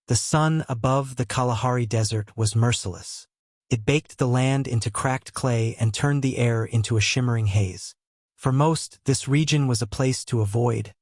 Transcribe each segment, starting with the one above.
The sun above the Kalahari Desert was merciless. It baked the land into cracked clay and turned the air into a shimmering haze. For most, this region was a place to avoid.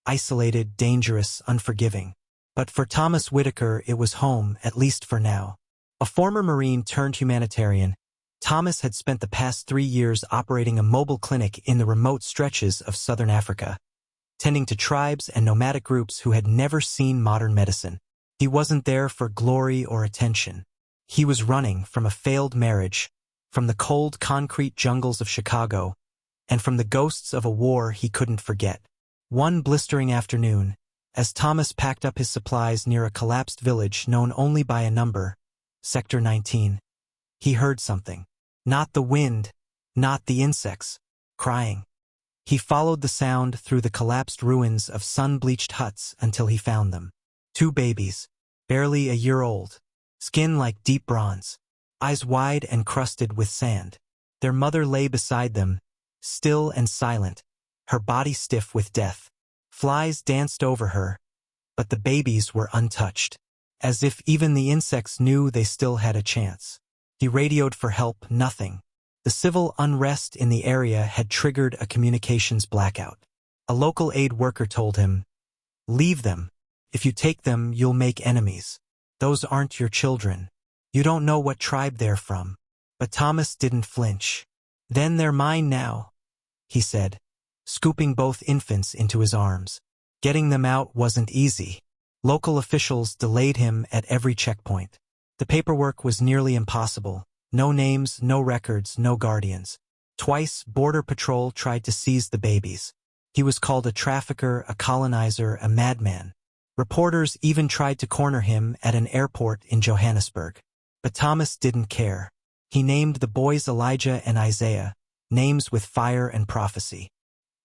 Isolated, dangerous, unforgiving. But for Thomas Whitaker, it was home, at least for now. A former Marine turned humanitarian, Thomas had spent the past 3 years operating a mobile clinic in the remote stretches of southern Africa, tending to tribes and nomadic groups who had never seen modern medicine. He wasn't there for glory or attention. He was running from a failed marriage, from the cold concrete jungles of Chicago, and from the ghosts of a war he couldn't forget. One blistering afternoon, as Thomas packed up his supplies near a collapsed village known only by a number, Sector 19, he heard something. Not the wind, not the insects, crying. He followed the sound through the collapsed ruins of sun-bleached huts until he found them. 2 babies, barely a year old, skin like deep bronze, eyes wide and crusted with sand. Their mother lay beside them, still and silent, her body stiff with death. Flies danced over her, but the babies were untouched, as if even the insects knew they still had a chance. He radioed for help, nothing. The civil unrest in the area had triggered a communications blackout. A local aid worker told him, "Leave them. If you take them, you'll make enemies. Those aren't your children. You don't know what tribe they're from." But Thomas didn't flinch. "Then they're mine now," he said, scooping both infants into his arms. Getting them out wasn't easy. Local officials delayed him at every checkpoint. The paperwork was nearly impossible. No names, no records, no guardians. Twice, Border Patrol tried to seize the babies. He was called a trafficker, a colonizer, a madman. Reporters even tried to corner him at an airport in Johannesburg. But Thomas didn't care. He named the boys Elijah and Isaiah, names with fire and prophecy.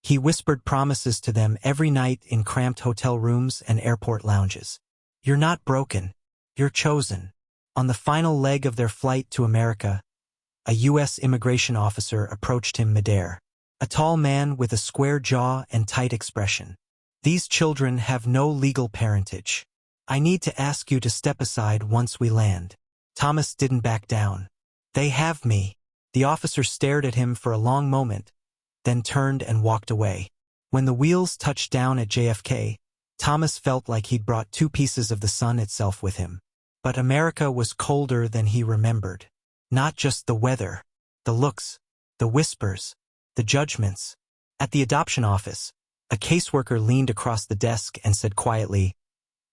He whispered promises to them every night in cramped hotel rooms and airport lounges. "You're not broken. You're chosen." On the final leg of their flight to America, a U.S. immigration officer approached him midair. A tall man with a square jaw and tight expression. "These children have no legal parentage. I need to ask you to step aside once we land." Thomas didn't back down. "They have me." The officer stared at him for a long moment, then turned and walked away. When the wheels touched down at JFK, Thomas felt like he'd brought 2 pieces of the sun itself with him. But America was colder than he remembered. Not just the weather, the looks, the whispers, the judgments. At the adoption office, a caseworker leaned across the desk and said quietly,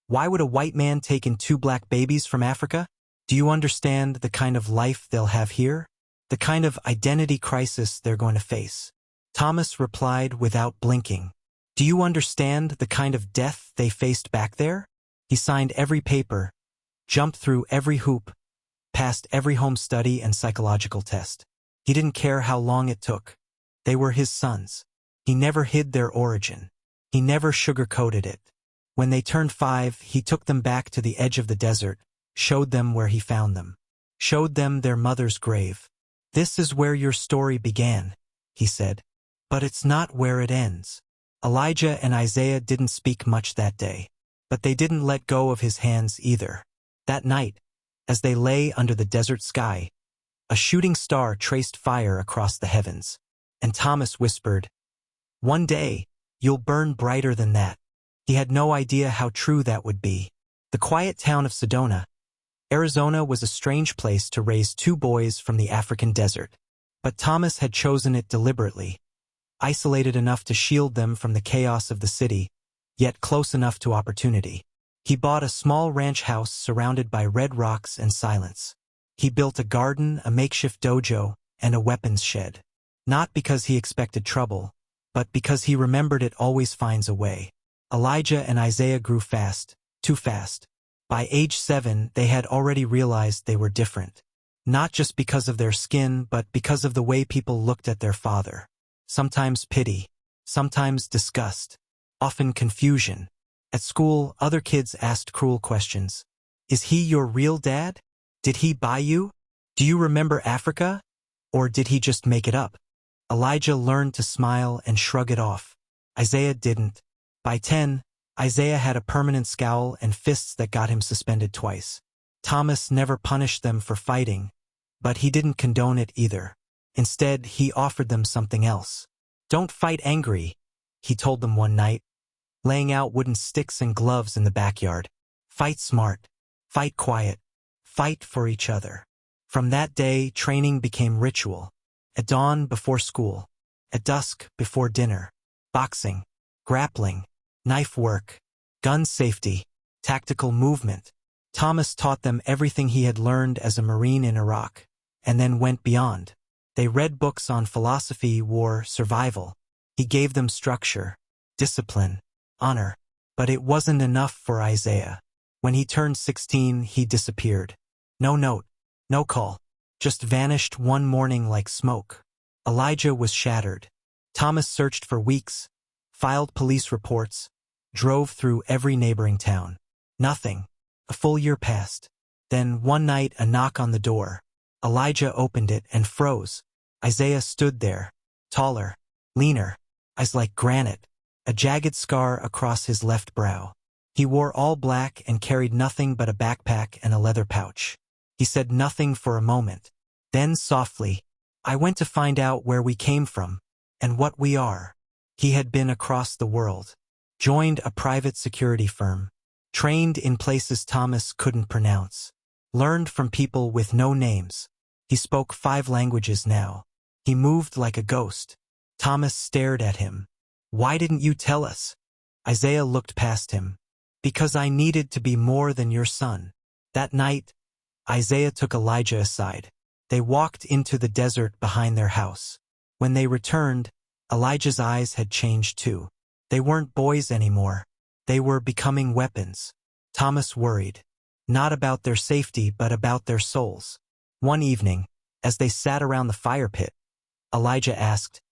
"Why would a white man take in 2 black babies from Africa? Do you understand the kind of life they'll have here? The kind of identity crisis they're going to face?" Thomas replied without blinking. "Do you understand the kind of death they faced back there?" He signed every paper, jumped through every hoop, passed every home study and psychological test. He didn't care how long it took. They were his sons. He never hid their origin. He never sugarcoated it. When they turned 5, he took them back to the edge of the desert, showed them where he found them, showed them their mother's grave. "This is where your story began," he said. "But it's not where it ends." Elijah and Isaiah didn't speak much that day, but they didn't let go of his hands either. That night, as they lay under the desert sky, a shooting star traced fire across the heavens, and Thomas whispered, "One day, you'll burn brighter than that." He had no idea how true that would be. The quiet town of Sedona, Arizona was a strange place to raise 2 boys from the African desert, but Thomas had chosen it deliberately, isolated enough to shield them from the chaos of the city, yet close enough to opportunity. He bought a small ranch house surrounded by red rocks and silence. He built a garden, a makeshift dojo, and a weapons shed. Not because he expected trouble, but because he remembered it always finds a way. Elijah and Isaiah grew fast, too fast. By age 7, they had already realized they were different. Not just because of their skin, but because of the way people looked at their father. Sometimes pity, sometimes disgust, often confusion. At school, other kids asked cruel questions. "Is he your real dad? Did he buy you? Do you remember Africa? Or did he just make it up?" Elijah learned to smile and shrug it off. Isaiah didn't. By 10, Isaiah had a permanent scowl and fists that got him suspended twice. Thomas never punished them for fighting, but he didn't condone it either. Instead, he offered them something else. "Don't fight angry," he told them one night, laying out wooden sticks and gloves in the backyard. "Fight smart. Fight quiet. Fight for each other." From that day, training became ritual. At dawn before school. At dusk before dinner. Boxing. Grappling. Knife work. Gun safety. Tactical movement. Thomas taught them everything he had learned as a Marine in Iraq, and then went beyond. They read books on philosophy, war, survival. He gave them structure, discipline, honor. But it wasn't enough for Isaiah. When he turned 16, he disappeared. No note, no call, just vanished one morning like smoke. Elijah was shattered. Thomas searched for weeks, filed police reports, drove through every neighboring town. Nothing. A full year passed. Then one night a knock on the door. Elijah opened it and froze. Isaiah stood there, taller, leaner, eyes like granite, a jagged scar across his left brow. He wore all black and carried nothing but a backpack and a leather pouch. He said nothing for a moment. Then softly, "I went to find out where we came from, and what we are." He had been across the world, joined a private security firm, trained in places Thomas couldn't pronounce, learned from people with no names. He spoke 5 languages now. He moved like a ghost. Thomas stared at him. "Why didn't you tell us?" Isaiah looked past him. "Because I needed to be more than your son." That night, Isaiah took Elijah aside. They walked into the desert behind their house. When they returned, Elijah's eyes had changed too. They weren't boys anymore. They were becoming weapons. Thomas worried, not about their safety but about their souls. One evening, as they sat around the fire pit, Elijah asked,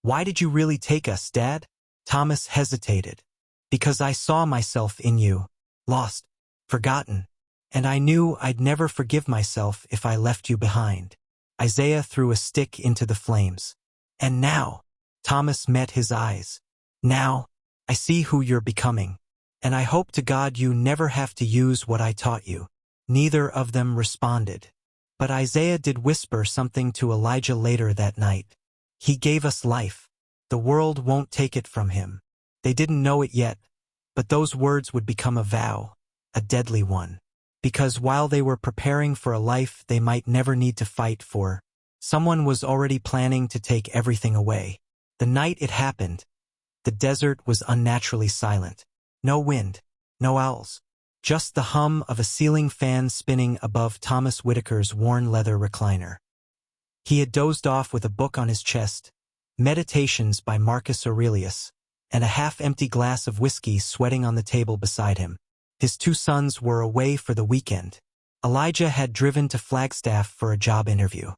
"Why did you really take us, Dad?" Thomas hesitated. "Because I saw myself in you, lost, forgotten, and I knew I'd never forgive myself if I left you behind." Isaiah threw a stick into the flames. "And now," Thomas met his eyes, "now, I see who you're becoming. And I hope to God you never have to use what I taught you." Neither of them responded. But Isaiah did whisper something to Elijah later that night. "He gave us life. The world won't take it from him." They didn't know it yet, but those words would become a vow, a deadly one. Because while they were preparing for a life they might never need to fight for, someone was already planning to take everything away. The night it happened, the desert was unnaturally silent. No wind, no owls, just the hum of a ceiling fan spinning above Thomas Whitaker's worn leather recliner. He had dozed off with a book on his chest, Meditations by Marcus Aurelius, and a half-empty glass of whiskey sweating on the table beside him. His 2 sons were away for the weekend. Elijah had driven to Flagstaff for a job interview.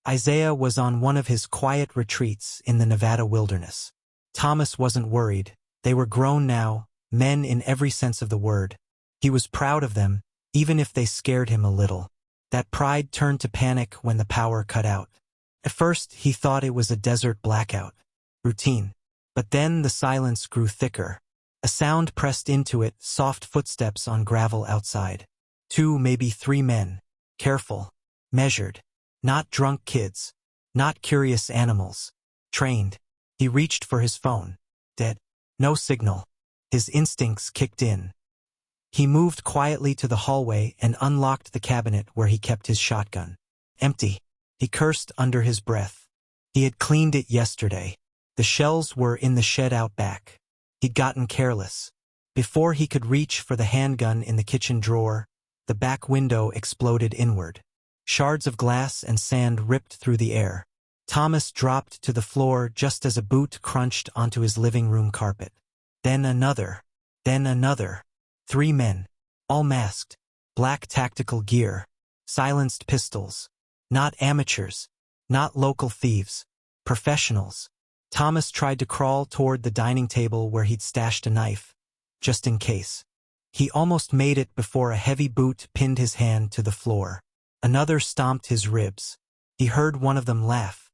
Isaiah was on one of his quiet retreats in the Nevada wilderness. Thomas wasn't worried. They were grown now, men in every sense of the word. He was proud of them, even if they scared him a little. That pride turned to panic when the power cut out. At first, he thought it was a desert blackout. Routine. But then the silence grew thicker. A sound pressed into it, soft footsteps on gravel outside. 2, maybe 3 men. Careful. Measured. Not drunk kids. Not curious animals. Trained. He reached for his phone. Dead. No signal. His instincts kicked in. He moved quietly to the hallway and unlocked the cabinet where he kept his shotgun. Empty. He cursed under his breath. He had cleaned it yesterday. The shells were in the shed out back. He'd gotten careless. Before he could reach for the handgun in the kitchen drawer, the back window exploded inward. Shards of glass and sand ripped through the air. Thomas dropped to the floor just as a boot crunched onto his living room carpet. Then another. Then another. 3 men. All masked. Black tactical gear. Silenced pistols. Not amateurs. Not local thieves. Professionals. Thomas tried to crawl toward the dining table where he'd stashed a knife, just in case. He almost made it before a heavy boot pinned his hand to the floor. Another stomped his ribs. He heard one of them laugh.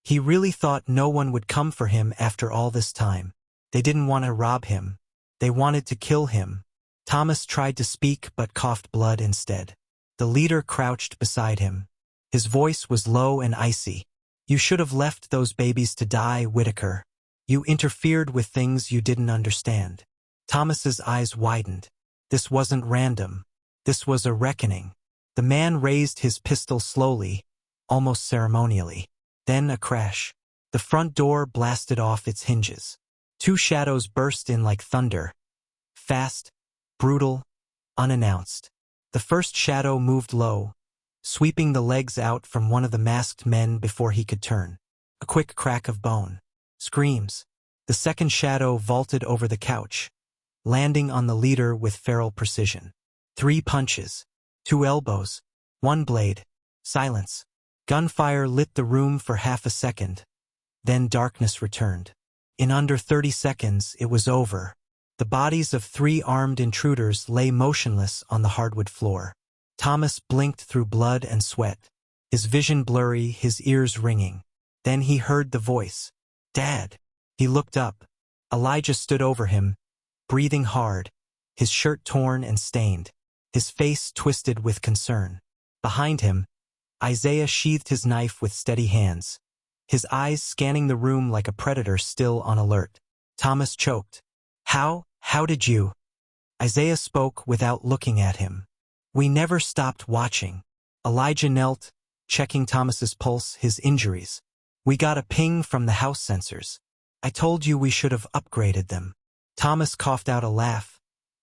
He really thought no one would come for him after all this time. They didn't want to rob him. They wanted to kill him. Thomas tried to speak but coughed blood instead. The leader crouched beside him. His voice was low and icy. You should have left those babies to die, Whitaker. You interfered with things you didn't understand. Thomas's eyes widened. This wasn't random. This was a reckoning. The man raised his pistol slowly, almost ceremonially. Then a crash. The front door blasted off its hinges. Two shadows burst in like thunder. Fast, brutal, unannounced. The first shadow moved low, sweeping the legs out from one of the masked men before he could turn. A quick crack of bone. Screams. The second shadow vaulted over the couch, landing on the leader with feral precision. 3 punches. 2 elbows. 1 blade. Silence. Gunfire lit the room for half a second. Then darkness returned. In under 30 seconds, it was over. The bodies of 3 armed intruders lay motionless on the hardwood floor. Thomas blinked through blood and sweat, his vision blurry, his ears ringing. Then he heard the voice. Dad. He looked up. Elijah stood over him, breathing hard, his shirt torn and stained, his face twisted with concern. Behind him, Isaiah sheathed his knife with steady hands, his eyes scanning the room like a predator still on alert. Thomas choked. How did you? Isaiah spoke without looking at him. We never stopped watching. Elijah knelt, checking Thomas's pulse, his injuries. We got a ping from the house sensors. I told you we should have upgraded them. Thomas coughed out a laugh,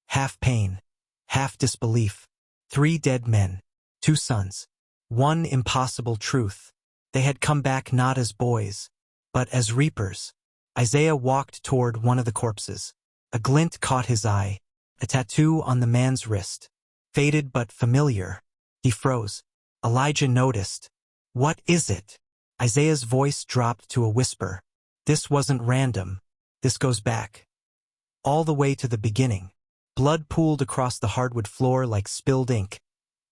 half pain, half disbelief. 3 dead men, 2 sons. 1 impossible truth. They had come back not as boys, but as reapers. Isaiah walked toward one of the corpses. A glint caught his eye, a tattoo on the man's wrist. Faded but familiar. He froze. Elijah noticed. What is it? Isaiah's voice dropped to a whisper. This wasn't random. This goes back. All the way to the beginning. Blood pooled across the hardwood floor like spilled ink,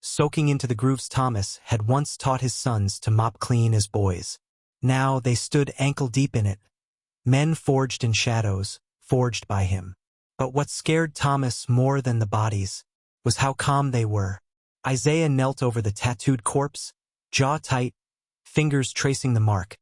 soaking into the grooves Thomas had once taught his sons to mop clean as boys. Now they stood ankle-deep in it. Men forged in shadows, forged by him. But what scared Thomas more than the bodies was how calm they were. Isaiah knelt over the tattooed corpse, jaw tight, fingers tracing the mark.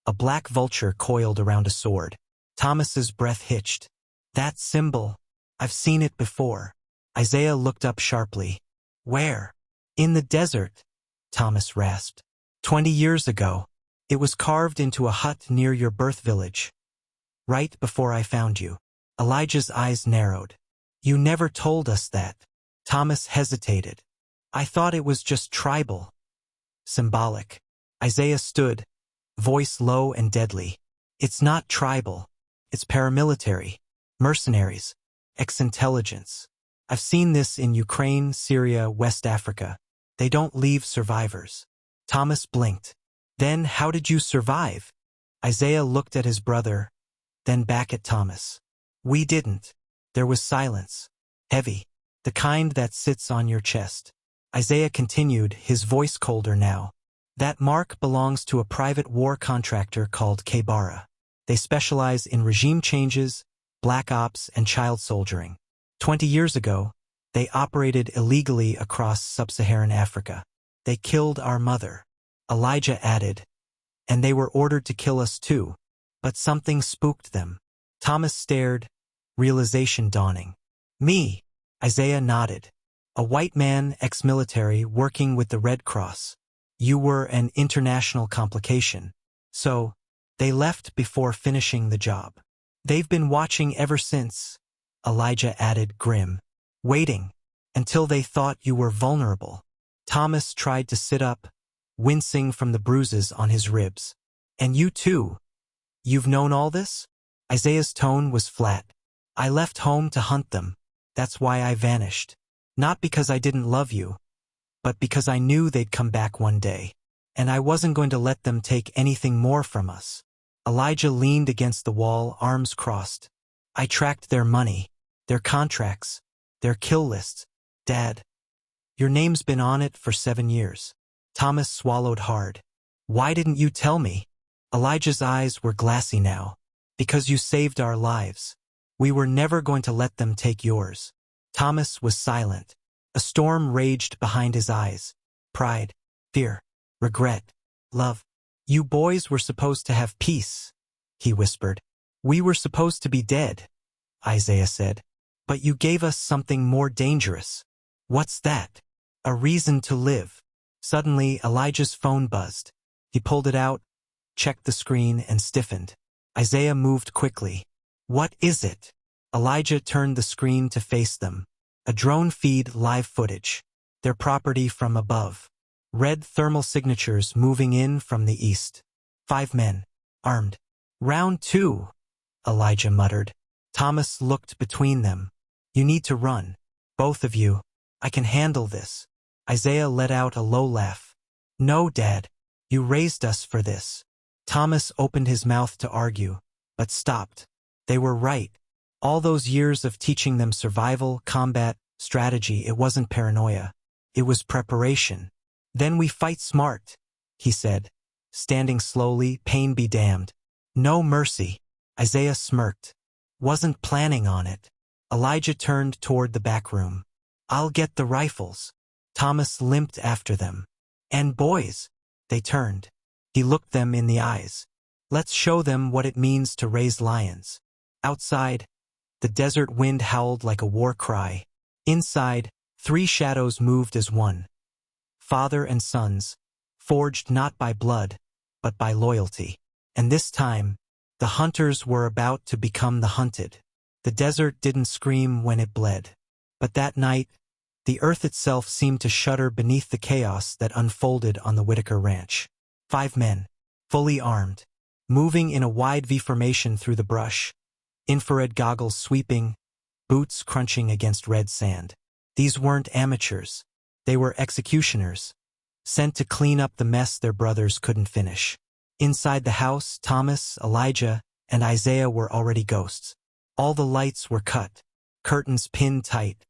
A black vulture coiled around a sword. Thomas's breath hitched. That symbol. I've seen it before. Isaiah looked up sharply. Where? In the desert, Thomas rasped. 20 years ago. It was carved into a hut near your birth village. Right before I found you. Elijah's eyes narrowed. You never told us that. Thomas hesitated. I thought it was just tribal. Symbolic. Isaiah stood, voice low and deadly. It's not tribal. It's paramilitary. Mercenaries. Ex-intelligence. I've seen this in Ukraine, Syria, West Africa. They don't leave survivors. Thomas blinked. Then how did you survive? Isaiah looked at his brother, then back at Thomas. We didn't. There was silence. Heavy. The kind that sits on your chest. Isaiah continued, his voice colder now. That mark belongs to a private war contractor called Kbara. They specialize in regime changes, black ops, and child soldiering. 20 years ago, they operated illegally across sub-Saharan Africa. They killed our mother. Elijah added, and they were ordered to kill us too, but something spooked them. Thomas stared, realization dawning. Me. Isaiah nodded. A white man, ex-military, working with the Red Cross. You were an international complication. So, they left before finishing the job. They've been watching ever since, Elijah added, grim. Waiting, until they thought you were vulnerable. Thomas tried to sit up, wincing from the bruises on his ribs. And you too. You've known all this? Isaiah's tone was flat. I left home to hunt them. That's why I vanished. Not because I didn't love you, but because I knew they'd come back one day. And I wasn't going to let them take anything more from us. Elijah leaned against the wall, arms crossed. I tracked their money, their contracts, their kill lists. Dad, your name's been on it for 7 years. Thomas swallowed hard. Why didn't you tell me? Elijah's eyes were glassy now. Because you saved our lives. We were never going to let them take yours. Thomas was silent. A storm raged behind his eyes. Pride, fear, regret, love. You boys were supposed to have peace, he whispered. We were supposed to be dead, Isaiah said. But you gave us something more dangerous. What's that? A reason to live. Suddenly, Elijah's phone buzzed. He pulled it out, checked the screen, and stiffened. Isaiah moved quickly. What is it? Elijah turned the screen to face them. A drone feed live footage. Their property from above. Red thermal signatures moving in from the east. 5 men, armed. Round 2, Elijah muttered. Thomas looked between them. You need to run. Both of you. I can handle this. Isaiah let out a low laugh. No, Dad. You raised us for this. Thomas opened his mouth to argue, but stopped. They were right. All those years of teaching them survival, combat, strategy, it wasn't paranoia. It was preparation. Then we fight smart, he said, standing slowly, pain be damned. No mercy. Isaiah smirked. Wasn't planning on it. Elijah turned toward the back room. I'll get the rifles. Thomas limped after them. And boys. They turned. He looked them in the eyes. Let's show them what it means to raise lions. Outside, the desert wind howled like a war cry. Inside, 3 shadows moved as one. Father and sons, forged not by blood, but by loyalty. And this time, the hunters were about to become the hunted. The desert didn't scream when it bled. But that night, the earth itself seemed to shudder beneath the chaos that unfolded on the Whitaker Ranch. 5 men, fully armed, moving in a wide V formation through the brush, infrared goggles sweeping, boots crunching against red sand. These weren't amateurs. They were executioners, sent to clean up the mess their brothers couldn't finish. Inside the house, Thomas, Elijah, and Isaiah were already ghosts. All the lights were cut, curtains pinned tight.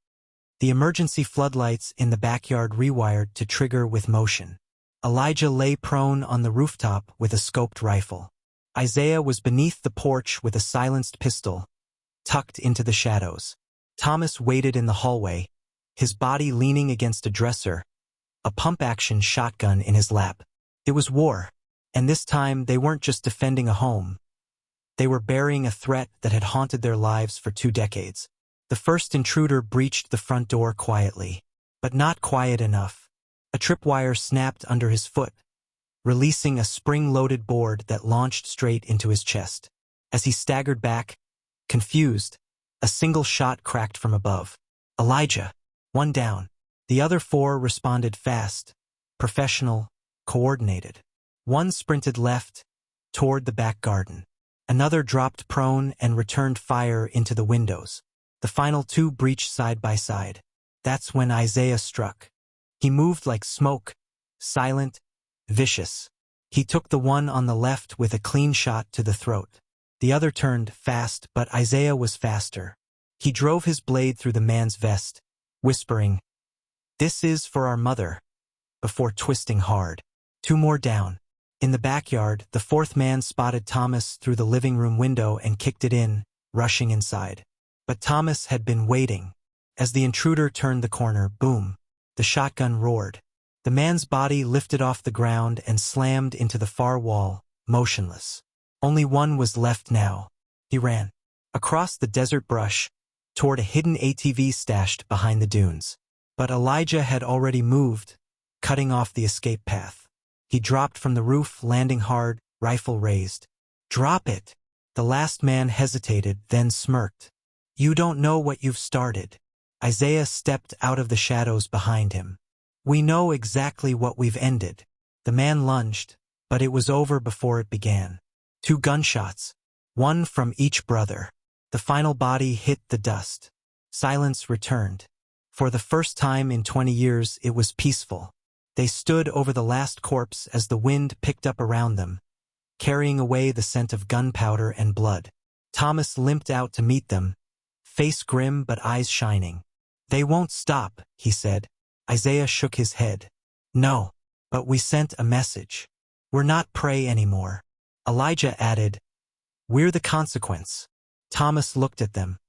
The emergency floodlights in the backyard rewired to trigger with motion. Elijah lay prone on the rooftop with a scoped rifle. Isaiah was beneath the porch with a silenced pistol, tucked into the shadows. Thomas waited in the hallway, his body leaning against a dresser, a pump-action shotgun in his lap. It was war, and this time they weren't just defending a home. They were burying a threat that had haunted their lives for 2 decades. The first intruder breached the front door quietly, but not quiet enough. A tripwire snapped under his foot, releasing a spring-loaded board that launched straight into his chest. As he staggered back, confused, a single shot cracked from above. Elijah, 1 down. The other 4 responded fast, professional, coordinated. 1 sprinted left, toward the back garden. Another dropped prone and returned fire into the windows. The final 2 breached side by side. That's when Isaiah struck. He moved like smoke, silent, vicious. He took the one on the left with a clean shot to the throat. The other turned fast, but Isaiah was faster. He drove his blade through the man's vest, whispering, "This is for our mother," before twisting hard. 2 more down. In the backyard, the 4th man spotted Thomas through the living room window and kicked it in, rushing inside. But Thomas had been waiting. As the intruder turned the corner, boom, the shotgun roared. The man's body lifted off the ground and slammed into the far wall, motionless. Only 1 was left now. He ran across the desert brush, toward a hidden ATV stashed behind the dunes. But Elijah had already moved, cutting off the escape path. He dropped from the roof, landing hard, rifle raised. "Drop it!" The last man hesitated, then smirked. "You don't know what you've started." Isaiah stepped out of the shadows behind him. "We know exactly what we've ended." The man lunged, but it was over before it began. 2 gunshots, 1 from each brother. The final body hit the dust. Silence returned. For the first time in 20 years, it was peaceful. They stood over the last corpse as the wind picked up around them, carrying away the scent of gunpowder and blood. Thomas limped out to meet them, face grim but eyes shining. "They won't stop," he said. Isaiah shook his head. "No, but we sent a message. We're not prey anymore." Elijah added, "We're the consequence." Thomas looked at them.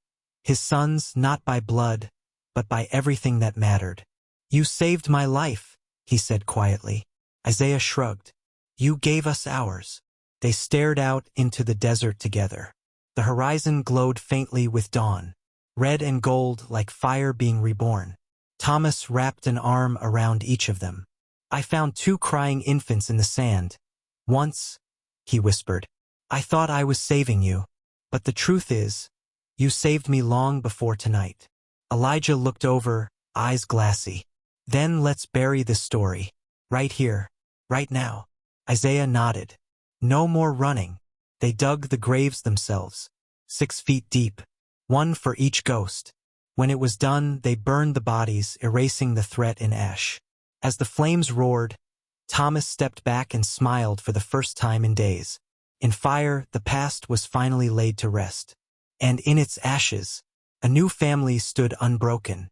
His sons, not by blood, but by everything that mattered. "You saved my life," he said quietly. Isaiah shrugged. "You gave us ours." They stared out into the desert together. The horizon glowed faintly with dawn, red and gold like fire being reborn. Thomas wrapped an arm around each of them. "I found 2 crying infants in the sand. Once," he whispered, "I thought I was saving you. But the truth is, you saved me long before tonight." Elijah looked over, eyes glassy. "Then let's bury this story. Right here. Right now." Isaiah nodded. "No more running." They dug the graves themselves, 6 feet deep, one for each ghost. When it was done, they burned the bodies, erasing the threat in ash. As the flames roared, Thomas stepped back and smiled for the first time in days. In fire, the past was finally laid to rest. And in its ashes, a new family stood unbroken.